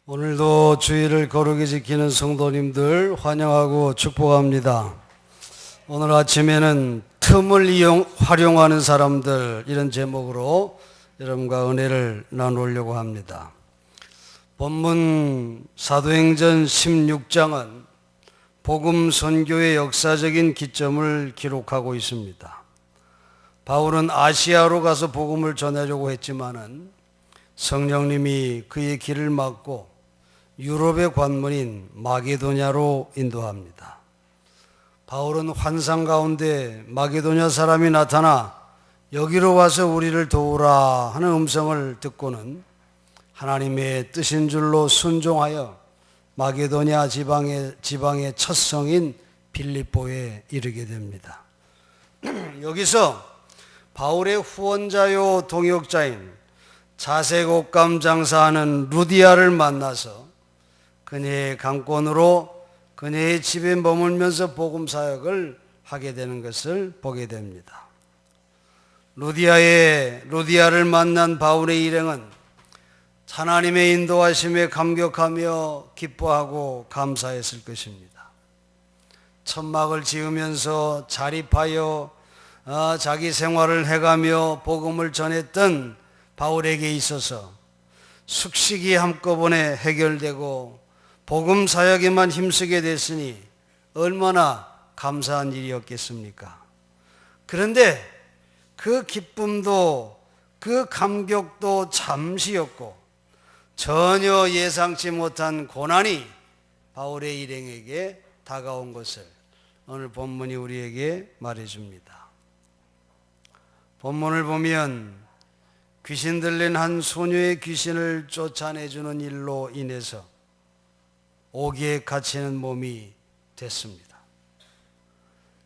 오늘도 주의를 거룩히 지키는 성도님들 환영하고 축복합니다. 오늘 아침에는 틈을 활용하는 사람들, 이런 제목으로 여러분과 은혜를 나누려고 합니다. 본문 사도행전 16장은 복음 선교의 역사적인 기점을 기록하고 있습니다. 바울은 아시아로 가서 복음을 전하려고 했지만은 성령님이 그의 길을 막고 유럽의 관문인 마게도냐로 인도합니다. 바울은 환상 가운데 마게도냐 사람이 나타나 여기로 와서 우리를 도우라 하는 음성을 듣고는 하나님의 뜻인 줄로 순종하여 마게도냐 지방의 첫 성인 빌립보에 이르게 됩니다. 여기서 바울의 후원자요 동역자인 자색 옷감 장사하는 루디아를 만나서 그녀의 강권으로 그녀의 집에 머물면서 복음 사역을 하게 되는 것을 보게 됩니다. 루디아를 만난 바울의 일행은 하나님의 인도하심에 감격하며 기뻐하고 감사했을 것입니다. 천막을 지으면서 자립하여 자기 생활을 해가며 복음을 전했던 바울에게 있어서 숙식이 한꺼번에 해결되고 복음 사역에만 힘쓰게 됐으니 얼마나 감사한 일이었겠습니까? 그런데 그 기쁨도 그 감격도 잠시였고 전혀 예상치 못한 고난이 바울의 일행에게 다가온 것을 오늘 본문이 우리에게 말해줍니다. 본문을 보면 귀신 들린 한 소녀의 귀신을 쫓아내주는 일로 인해서 옥에 갇히는 몸이 됐습니다.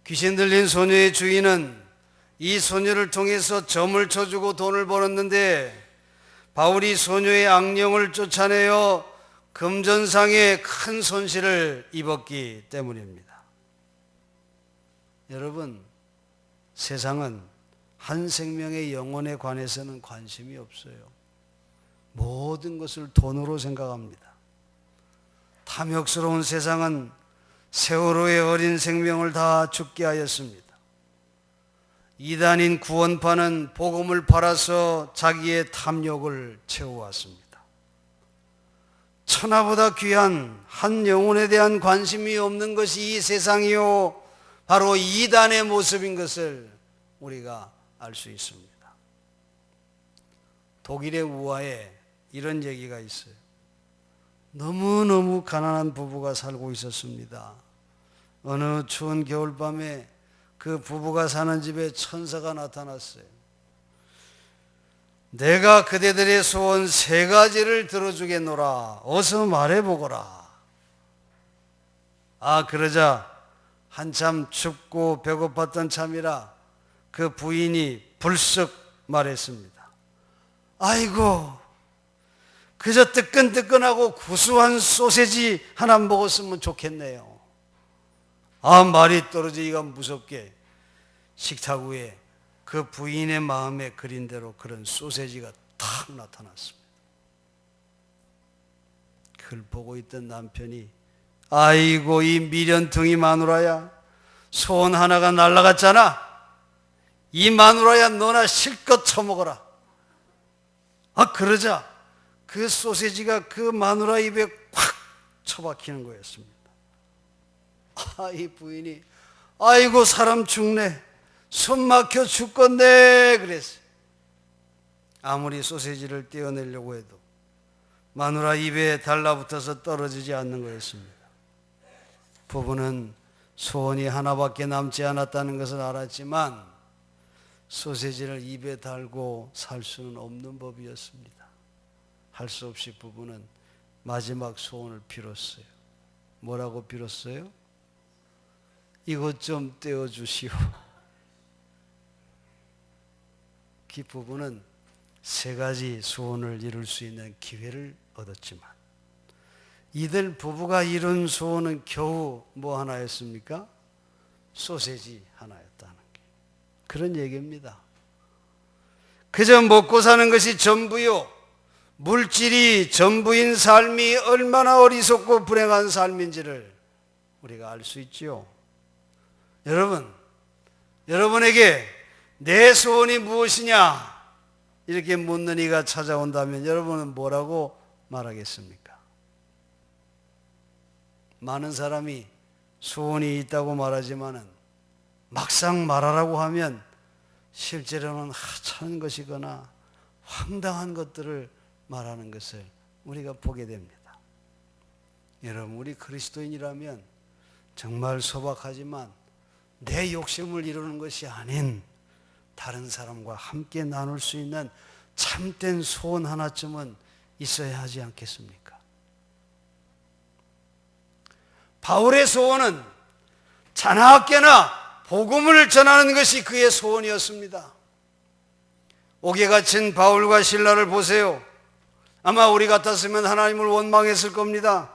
귀신 들린 소녀의 주인은 이 소녀를 통해서 점을 쳐주고 돈을 벌었는데 바울이 소녀의 악령을 쫓아내어 금전상의 큰 손실을 입었기 때문입니다. 여러분, 세상은 한 생명의 영혼에 관해서는 관심이 없어요. 모든 것을 돈으로 생각합니다. 탐욕스러운 세상은 세월호의 어린 생명을 다 죽게 하였습니다. 이단인 구원파는 복음을 팔아서 자기의 탐욕을 채워왔습니다. 천하보다 귀한 한 영혼에 대한 관심이 없는 것이 이 세상이요, 바로 이단의 모습인 것을 우리가 알 수 있습니다. 독일의 우화에 이런 얘기가 있어요. 너무너무 가난한 부부가 살고 있었습니다. 어느 추운 겨울밤에 그 부부가 사는 집에 천사가 나타났어요. 내가 그대들의 소원 3가지를 들어주겠노라. 어서 말해보거라. 그러자 한참 춥고 배고팠던 참이라 그 부인이 불쑥 말했습니다. 아이고, 그저 뜨끈뜨끈하고 구수한 소세지 하나 먹었으면 좋겠네요. 말이 떨어지기가 무섭게 식탁 위에 그 부인의 마음에 그린 대로 그런 소세지가 탁 나타났습니다. 그걸 보고 있던 남편이 아이고, 이 미련둥이 마누라야, 소원 하나가 날아갔잖아. 이 마누라야, 너나 실컷 처먹어라. 그러자 그 소세지가 그 마누라 입에 콱 처박히는 거였습니다. 이 부인이 아이고, 사람 죽네, 숨 막혀 죽겠네 그랬어요. 아무리 소세지를 떼어내려고 해도 마누라 입에 달라붙어서 떨어지지 않는 거였습니다. 부부는 소원이 하나밖에 남지 않았다는 것을 알았지만 소세지를 입에 달고 살 수는 없는 법이었습니다. 할 수 없이 부부는 마지막 소원을 빌었어요. 뭐라고 빌었어요? 이것 좀 떼어주시오. 그 부부는 3가지 소원을 이룰 수 있는 기회를 얻었지만 이들 부부가 이룬 소원은 겨우 뭐 하나였습니까? 소세지 하나였다는 게, 그런 얘기입니다. 그저 먹고 사는 것이 전부요, 물질이 전부인 삶이 얼마나 어리석고 불행한 삶인지를 우리가 알 수 있지요. 여러분에게 내 소원이 무엇이냐 이렇게 묻는 이가 찾아온다면 여러분은 뭐라고 말하겠습니까? 많은 사람이 소원이 있다고 말하지만은 막상 말하라고 하면 실제로는 하찮은 것이거나 황당한 것들을 말하는 것을 우리가 보게 됩니다. 여러분, 우리 그리스도인이라면 정말 소박하지만 내 욕심을 이루는 것이 아닌 다른 사람과 함께 나눌 수 있는 참된 소원 하나쯤은 있어야 하지 않겠습니까? 바울의 소원은 자나깨나 복음을 전하는 것이 그의 소원이었습니다. 옥에 갇힌 바울과 실라를 보세요. 아마 우리 같았으면 하나님을 원망했을 겁니다.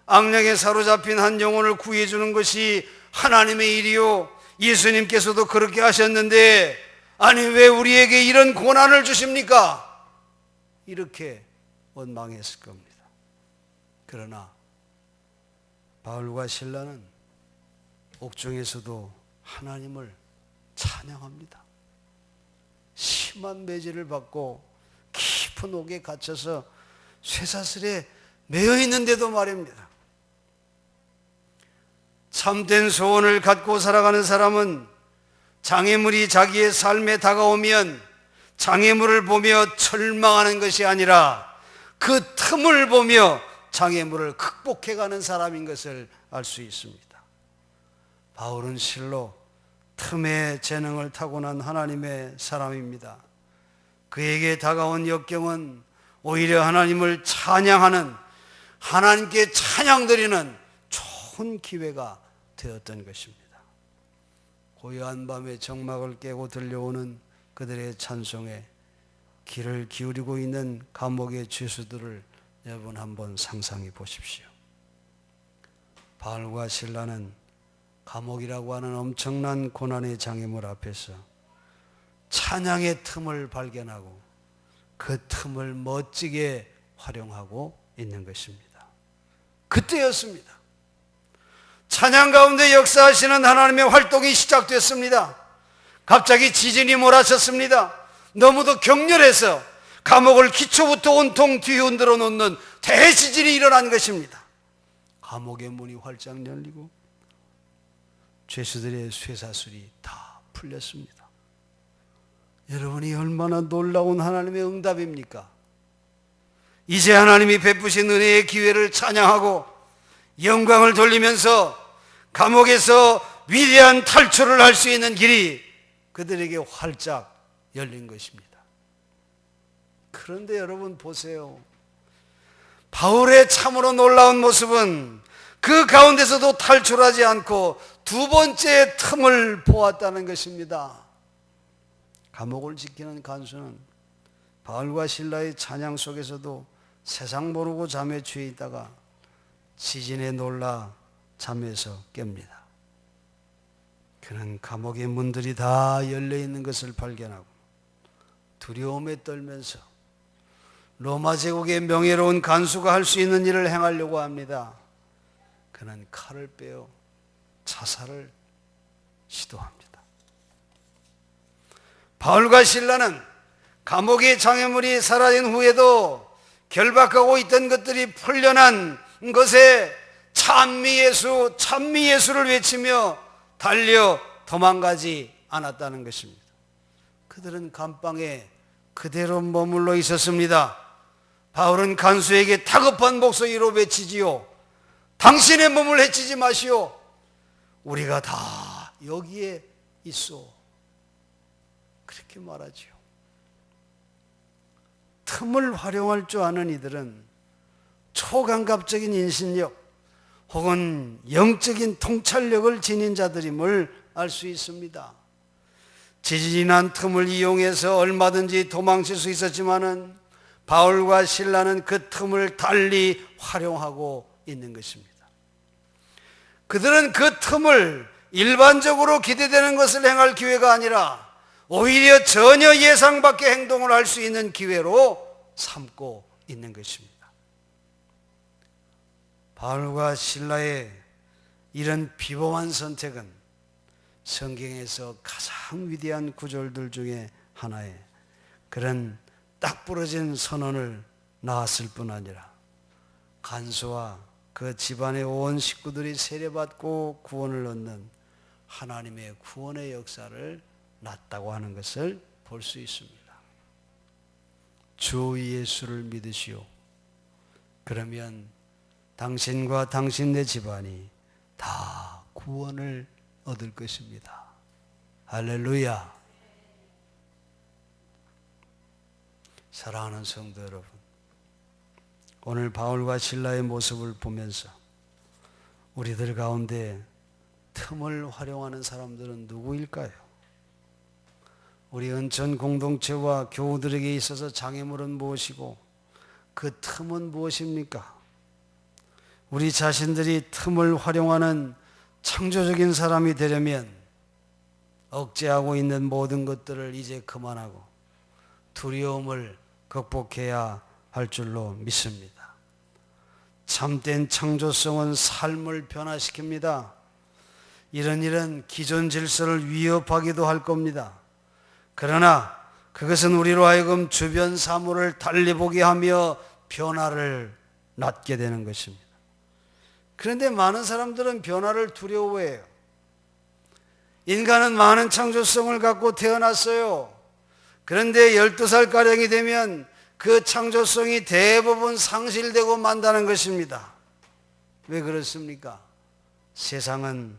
악령에 사로잡힌 한 영혼을 구해주는 것이 하나님의 일이요, 예수님께서도 그렇게 하셨는데 아니 왜 우리에게 이런 고난을 주십니까? 이렇게 원망했을 겁니다. 그러나 바울과 실라는 옥중에서도 하나님을 찬양합니다. 심한 매질을 받고 깊은 옥에 갇혀서 쇠사슬에 매여 있는데도 말입니다. 참된 소원을 갖고 살아가는 사람은 장애물이 자기의 삶에 다가오면 장애물을 보며 절망하는 것이 아니라 그 틈을 보며 장애물을 극복해가는 사람인 것을 알 수 있습니다. 바울은 실로 틈의 재능을 타고난 하나님의 사람입니다. 그에게 다가온 역경은 오히려 하나님을 찬양하는, 하나님께 찬양드리는 좋은 기회가 되었던 것입니다. 고요한 밤에 정막을 깨고 들려오는 그들의 찬송에 귀를 기울이고 있는 감옥의 죄수들을 여러분 한번 상상해 보십시오. 바울과 실라는 감옥이라고 하는 엄청난 고난의 장애물 앞에서 찬양의 틈을 발견하고 그 틈을 멋지게 활용하고 있는 것입니다. 그때였습니다. 찬양 가운데 역사하시는 하나님의 활동이 시작됐습니다. 갑자기 지진이 몰아쳤습니다. 너무도 격렬해서 감옥을 기초부터 온통 뒤흔들어 놓는 대지진이 일어난 것입니다. 감옥의 문이 활짝 열리고 죄수들의 쇠사슬이 다 풀렸습니다. 여러분이 얼마나 놀라운 하나님의 응답입니까? 이제 하나님이 베푸신 은혜의 기회를 찬양하고 영광을 돌리면서 감옥에서 위대한 탈출을 할 수 있는 길이 그들에게 활짝 열린 것입니다. 그런데 여러분 보세요. 바울의 참으로 놀라운 모습은 그 가운데서도 탈출하지 않고 두 번째 틈을 보았다는 것입니다. 감옥을 지키는 간수는 바울과 실라의 찬양 속에서도 세상 모르고 잠에 취해 있다가 지진에 놀라 잠에서 깹니다. 그는 감옥의 문들이 다 열려 있는 것을 발견하고 두려움에 떨면서 로마 제국의 명예로운 간수가 할 수 있는 일을 행하려고 합니다. 그는 칼을 빼어 자살을 시도합니다. 바울과 실라는 감옥의 장애물이 사라진 후에도 결박하고 있던 것들이 풀려난 것에 찬미예수를 외치며 달려 도망가지 않았다는 것입니다. 그들은 감방에 그대로 머물러 있었습니다. 바울은 간수에게 다급한 목소리로 외치지요. 당신의 몸을 해치지 마시오. 우리가 다 여기에 있어. 그렇게 말하지요. 틈을 활용할 줄 아는 이들은 초감각적인 인신력 혹은 영적인 통찰력을 지닌 자들임을 알 수 있습니다. 지진이 난 틈을 이용해서 얼마든지 도망칠 수 있었지만은 바울과 실라는 그 틈을 달리 활용하고 있는 것입니다. 그들은 그 틈을 일반적으로 기대되는 것을 행할 기회가 아니라 오히려 전혀 예상 밖의 행동을 할 수 있는 기회로 삼고 있는 것입니다. 바울과 실라의 이런 비범한 선택은 성경에서 가장 위대한 구절들 중에 하나의 그런 딱 부러진 선언을 낳았을 뿐 아니라 간수와 그 집안의 온 식구들이 세례받고 구원을 얻는 하나님의 구원의 역사를 낳았다고 하는 것을 볼 수 있습니다. 주 예수를 믿으시오. 그러면 당신과 당신네 집안이 다 구원을 얻을 것입니다. 할렐루야. 사랑하는 성도 여러분, 오늘 바울과 실라의 모습을 보면서 우리들 가운데 틈을 활용하는 사람들은 누구일까요? 우리 은천 공동체와 교우들에게 있어서 장애물은 무엇이고 그 틈은 무엇입니까? 우리 자신들이 틈을 활용하는 창조적인 사람이 되려면 억제하고 있는 모든 것들을 이제 그만하고 두려움을 극복해야 할 줄로 믿습니다. 참된 창조성은 삶을 변화시킵니다. 이런 기존 질서를 위협하기도 할 겁니다. 그러나 그것은 우리로 하여금 주변 사물을 달리 보게 하며 변화를 낳게 되는 것입니다. 그런데 많은 사람들은 변화를 두려워해요. 인간은 많은 창조성을 갖고 태어났어요. 그런데 12살가량이 되면 그 창조성이 대부분 상실되고 만다는 것입니다. 왜 그렇습니까? 세상은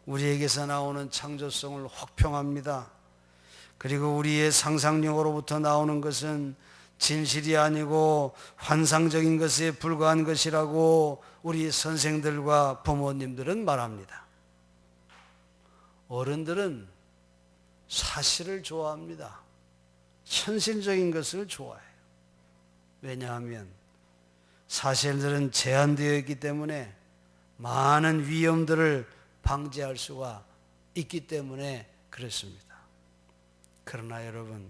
우리에게서 나오는 창조성을 혹평합니다. 그리고 우리의 상상력으로부터 나오는 것은 진실이 아니고 환상적인 것에 불과한 것이라고 우리 선생들과 부모님들은 말합니다. 어른들은 사실을 좋아합니다. 현실적인 것을 좋아해요. 왜냐하면 사실들은 제한되어 있기 때문에 많은 위험들을 방지할 수가 있기 때문에 그렇습니다. 그러나 여러분,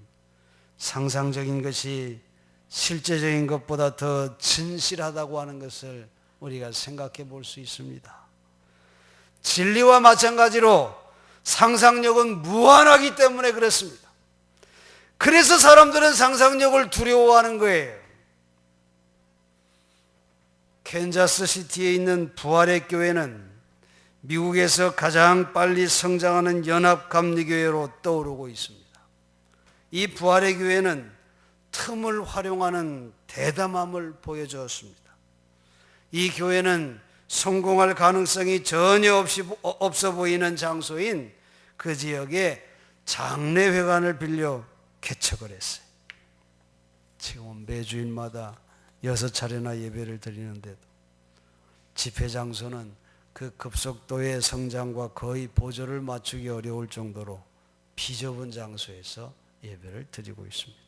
상상적인 것이 실제적인 것보다 더 진실하다고 하는 것을 우리가 생각해 볼 수 있습니다. 진리와 마찬가지로 상상력은 무한하기 때문에 그렇습니다. 그래서 사람들은 상상력을 두려워하는 거예요. 캔자스 시티에 있는 부활의 교회는 미국에서 가장 빨리 성장하는 연합감리교회로 떠오르고 있습니다. 이 부활의 교회는 틈을 활용하는 대담함을 보여주었습니다. 이 교회는 성공할 가능성이 전혀 없어 보이는 장소인 그 지역에 장례회관을 빌려 개척을 했어요. 지금은 매주일마다 6차례나 예배를 드리는데도 집회 장소는 그 급속도의 성장과 거의 보조를 맞추기 어려울 정도로 비좁은 장소에서 예배를 드리고 있습니다.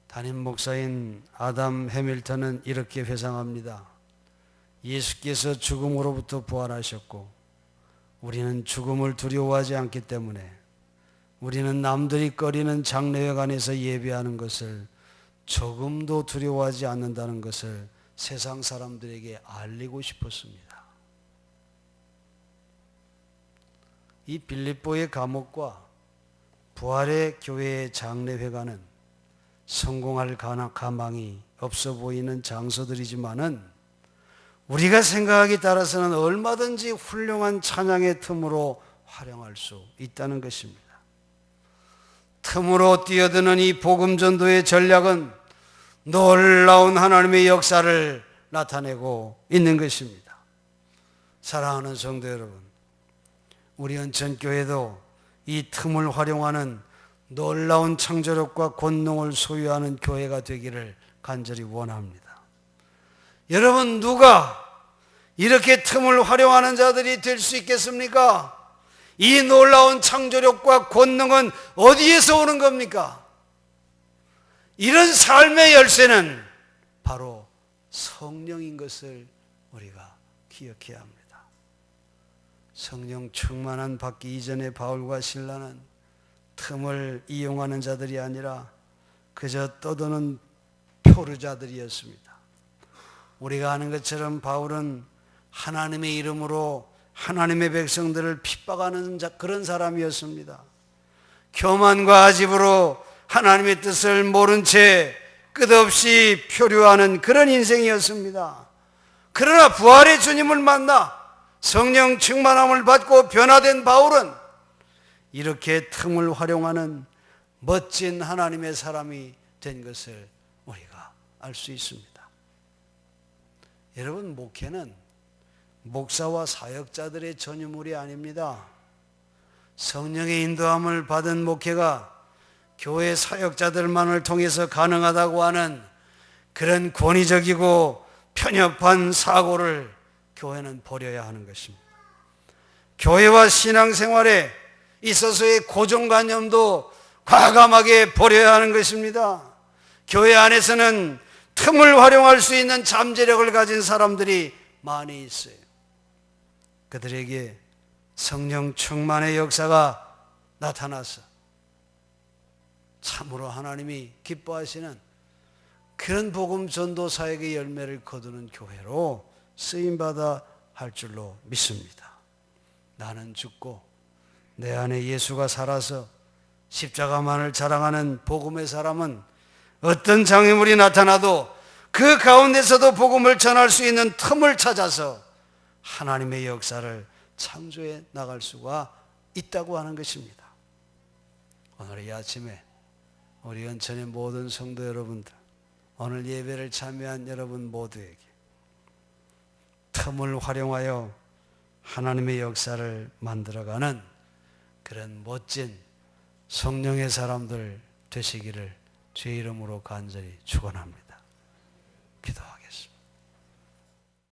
담임 목사인 아담 해밀턴은 이렇게 회상합니다. 예수께서 죽음으로부터 부활하셨고 우리는 죽음을 두려워하지 않기 때문에 우리는 남들이 꺼리는 장례회관에서 예배하는 것을 조금도 두려워하지 않는다는 것을 세상 사람들에게 알리고 싶었습니다. 이 빌립보의 감옥과 부활의 교회의 장례회관은 성공할 가망이 없어 보이는 장소들이지만은 우리가 생각하기 따라서는 얼마든지 훌륭한 찬양의 틈으로 활용할 수 있다는 것입니다. 틈으로 뛰어드는 이 복음 전도의 전략은 놀라운 하나님의 역사를 나타내고 있는 것입니다. 사랑하는 성도 여러분, 우리 은천교회도 이 틈을 활용하는 놀라운 창조력과 권능을 소유하는 교회가 되기를 간절히 원합니다. 여러분, 누가 이렇게 틈을 활용하는 자들이 될 수 있겠습니까? 이 놀라운 창조력과 권능은 어디에서 오는 겁니까? 이런 삶의 열쇠는 바로 성령인 것을 우리가 기억해야 합니다. 성령 충만한 받기 이전에 바울과 실라는 틈을 이용하는 자들이 아니라 그저 떠도는 표류자들이었습니다. 우리가 아는 것처럼 바울은 하나님의 이름으로 하나님의 백성들을 핍박하는 그런 사람이었습니다. 교만과 아집으로 하나님의 뜻을 모른 채 끝없이 표류하는 그런 인생이었습니다. 그러나 부활의 주님을 만나 성령 충만함을 받고 변화된 바울은 이렇게 틈을 활용하는 멋진 하나님의 사람이 된 것을 우리가 알 수 있습니다. 여러분, 목회는 목사와 사역자들의 전유물이 아닙니다. 성령의 인도함을 받은 목회가 교회 사역자들만을 통해서 가능하다고 하는 그런 권위적이고 편협한 사고를 교회는 버려야 하는 것입니다. 교회와 신앙생활에 있어서의 고정관념도 과감하게 버려야 하는 것입니다. 교회 안에서는 틈을 활용할 수 있는 잠재력을 가진 사람들이 많이 있어요. 그들에게 성령 충만의 역사가 나타나서 참으로 하나님이 기뻐하시는 그런 복음 전도 사역의 열매를 거두는 교회로 쓰임받아 할 줄로 믿습니다. 나는 죽고 내 안에 예수가 살아서 십자가만을 자랑하는 복음의 사람은 어떤 장애물이 나타나도 그 가운데서도 복음을 전할 수 있는 틈을 찾아서 하나님의 역사를 창조해 나갈 수가 있다고 하는 것입니다. 오늘 이 아침에 우리 연천의 모든 성도 여러분들, 오늘 예배를 참여한 여러분 모두에게 틈을 활용하여 하나님의 역사를 만들어가는 그런 멋진 성령의 사람들 되시기를 주의 이름으로 간절히 축원합니다.